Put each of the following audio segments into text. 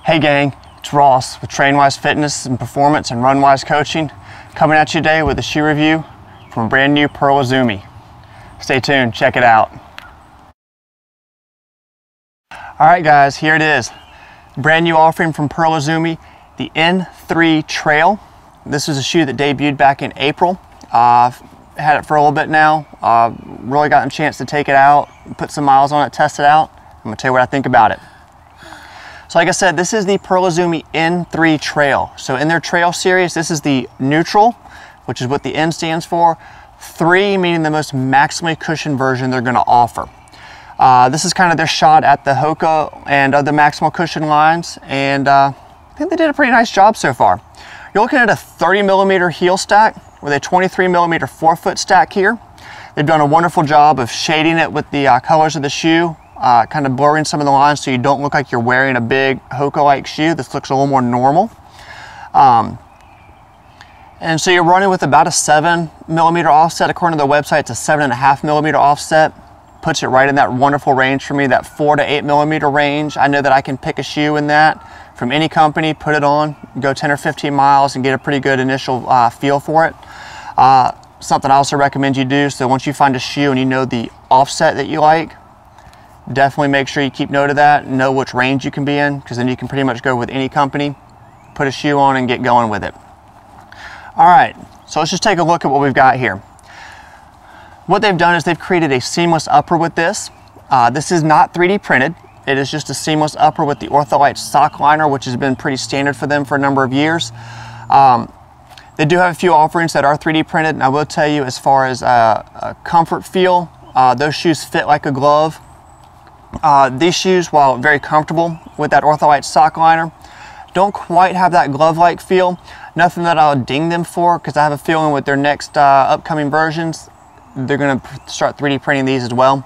Hey gang, it's Ross with TrainWise Fitness and Performance and RunWise Coaching, coming at you today with a shoe review from a brand new Pearl Izumi. Stay tuned, check it out. Alright guys, here it is. Brand new offering from Pearl Izumi, the N3 Trail. This is a shoe that debuted back in April. Had it for a little bit now. Really gotten a chance to take it out, put some miles on it, test it out. I'm gonna tell you what I think about it. So like I said, this is the Pearl Izumi N3 Trail. So in their Trail series, this is the neutral, which is what the N stands for. 3 meaning the most maximally cushioned version they're gonna offer. This is kind of their shot at the Hoka and other maximal cushion lines, and I think they did a pretty nice job so far. You're looking at a 30mm heel stack with a 23mm forefoot stack here. They've done a wonderful job of shading it with the colors of the shoe, kind of blurring some of the lines so you don't look like you're wearing a big Hoka-like shoe. This looks a little more normal. And so you're running with about a 7mm offset. According to the website, it's a 7.5mm offset. Puts it right in that wonderful range for me, that 4 to 8mm range. I know that I can pick a shoe in that from any company, put it on, go 10 or 15 miles and get a pretty good initial feel for it. Something I also recommend you do, so once you find a shoe and you know the offset that you like, definitely make sure you keep note of that, know which range you can be in, because then you can pretty much go with any company, put a shoe on and get going with it. All right, so let's just take a look at what we've got here. What they've done is they've created a seamless upper with this. This is not 3D printed. It is just a seamless upper with the Ortholite sock liner, which has been pretty standard for them for a number of years. They do have a few offerings that are 3D printed, and I will tell you, as far as a comfort feel, those shoes fit like a glove. These shoes, while very comfortable with that Ortholite sock liner, don't quite have that glove-like feel. Nothing that I'll ding them for, because I have a feeling with their next upcoming versions, they're going to start 3D printing these as well.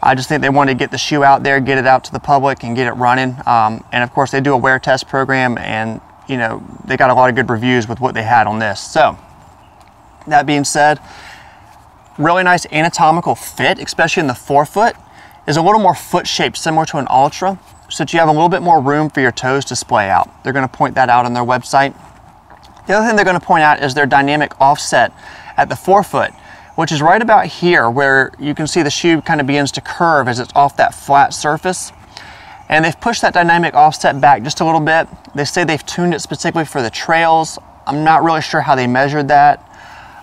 I just think they want to get the shoe out there, get it out to the public, and get it running. And of course, they do a wear test program, and you know, they got a lot of good reviews with what they had on this. So, that being said, really nice anatomical fit, especially in the forefoot. Is a little more foot shaped, similar to an Ultra, so that you have a little bit more room for your toes to splay out. They're going to point that out on their website. The other thing they're going to point out is their dynamic offset at the forefoot, which is right about here, where you can see the shoe kind of begins to curve as it's off that flat surface. And they've pushed that dynamic offset back just a little bit. They say they've tuned it specifically for the trails. I'm not really sure how they measured that.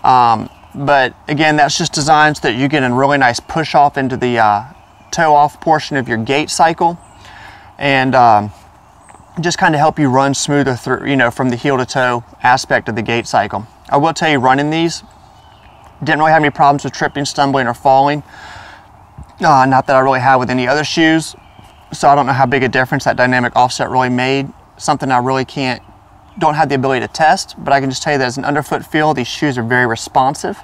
But again, that's just designed so that you get a really nice push off into the toe off portion of your gait cycle, and just kind of help you run smoother through, you know, from the heel to toe aspect of the gait cycle. I will tell you, running these, didn't really have any problems with tripping, stumbling, or falling. Not that I really have with any other shoes, so I don't know how big a difference that dynamic offset really made. Something I really don't have the ability to test, but I can just tell you that as an underfoot feel, these shoes are very responsive.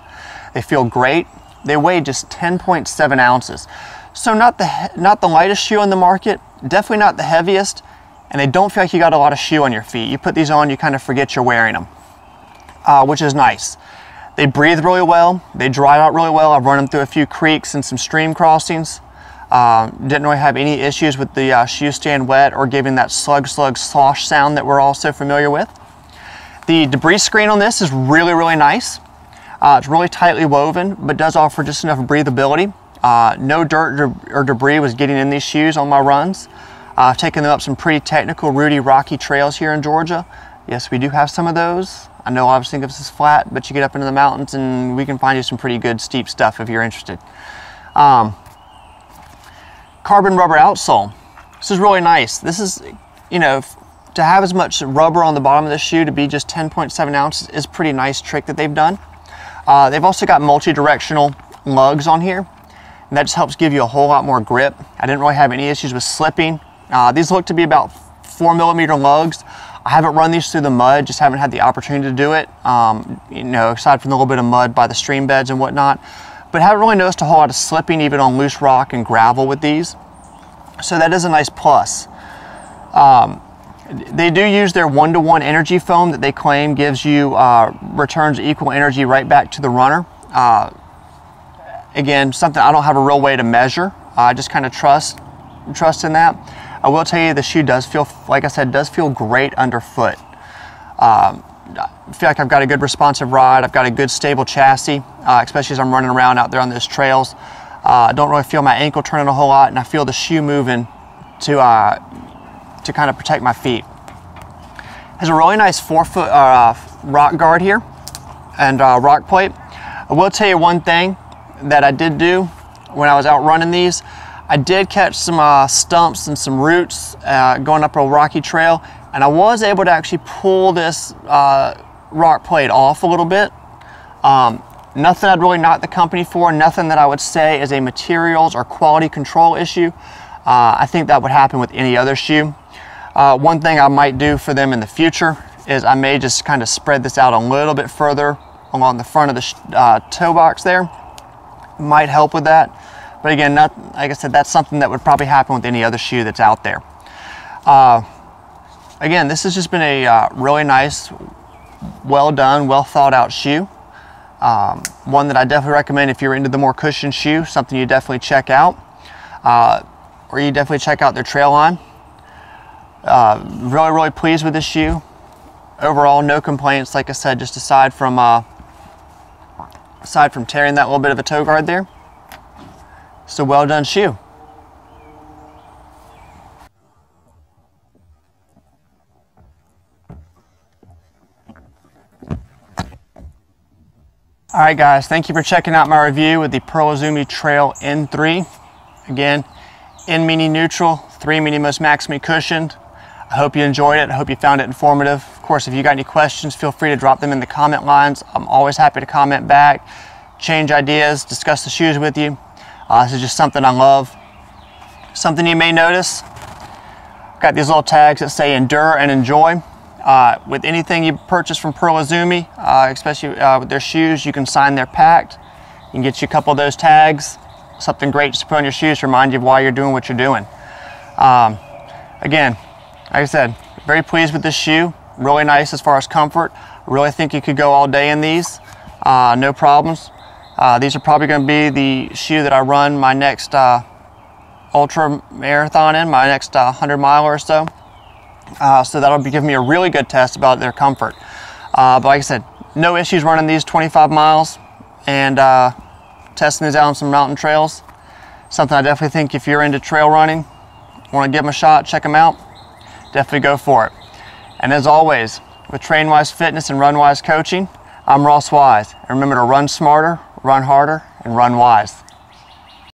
They feel great. They weigh just 10.7 ounces. So not the lightest shoe on the market, definitely not the heaviest, and they don't feel like you got a lot of shoe on your feet. You put these on, you kind of forget you're wearing them, which is nice. They breathe really well, they dry out really well. I've run them through a few creeks and some stream crossings. Didn't really have any issues with the shoe staying wet or giving that slug slosh sound that we're all so familiar with. The debris screen on this is really, really nice. It's really tightly woven, but does offer just enough breathability. No dirt or debris was getting in these shoes on my runs. I've taken them up some pretty technical, rooty, rocky trails here in Georgia. Yes, we do have some of those. I know I was thinking this is flat, but you get up into the mountains and we can find you some pretty good steep stuff if you're interested. Carbon rubber outsole. This is really nice. This is, you know, to have as much rubber on the bottom of the shoe to be just 10.7 ounces is a pretty nice trick that they've done. They've also got multi-directional lugs on here, and that just helps give you a whole lot more grip. I didn't really have any issues with slipping. These look to be about 4mm lugs. I haven't run these through the mud, just haven't had the opportunity to do it, you know, aside from the little bit of mud by the stream beds and whatnot. But haven't really noticed a whole lot of slipping even on loose rock and gravel with these. So that is a nice plus. They do use their 1-to-1 energy foam that they claim gives you, returns equal energy right back to the runner. Again, something I don't have a real way to measure. I just kind of trust in that. I will tell you the shoe does feel, like I said, does feel great underfoot. I feel like I've got a good responsive ride. I've got a good stable chassis, especially as I'm running around out there on those trails. I don't really feel my ankle turning a whole lot, and I feel the shoe moving to kind of protect my feet. It has a really nice 4-foot rock guard here and rock plate. I will tell you one thing that I did do when I was out running these. I did catch some stumps and some roots going up a rocky trail, and I was able to actually pull this rock plate off a little bit. Nothing I'd really knock the company for, nothing that I would say is a materials or quality control issue. I think that would happen with any other shoe. One thing I might do for them in the future is I may just kind of spread this out a little bit further along the front of the toe box there. Might help with that. But again, like I said, that's something that would probably happen with any other shoe that's out there. Again, this has just been a really nice, well done, well thought out shoe. One that I definitely recommend if you're into the more cushion shoe, something you definitely check out. Or you definitely check out their trail line. Really pleased with this shoe. Overall, no complaints, like I said, just aside from tearing that little bit of a toe guard there. It's a well done shoe. All right guys, thank you for checking out my review with the Pearl Izumi Trail N3. Again, N meaning neutral, 3 meaning most maximally cushioned. I hope you enjoyed it. I hope you found it informative. Of course, if you got any questions, feel free to drop them in the comment lines. I'm always happy to comment back, change ideas, discuss the shoes with you. This is just something I love. Something you may notice, got these little tags that say endure and enjoy. With anything you purchase from Pearl Izumi, especially with their shoes, you can sign their pact. You can get you a couple of those tags, something great to put on your shoes to remind you of why you're doing what you're doing. Again, like I said, very pleased with this shoe. Really nice as far as comfort. Really think you could go all day in these, no problems. These are probably going to be the shoe that I run my next ultra marathon in, my next 100 mile or so. So that'll be giving me a really good test about their comfort. But like I said, no issues running these 25 miles and testing these out on some mountain trails. Something I definitely think if you're into trail running, want to give them a shot, check them out, definitely go for it. And as always, with TrainWise Fitness and RunWise Coaching, I'm Ross Wise. And remember to run smarter, run harder, and run wise.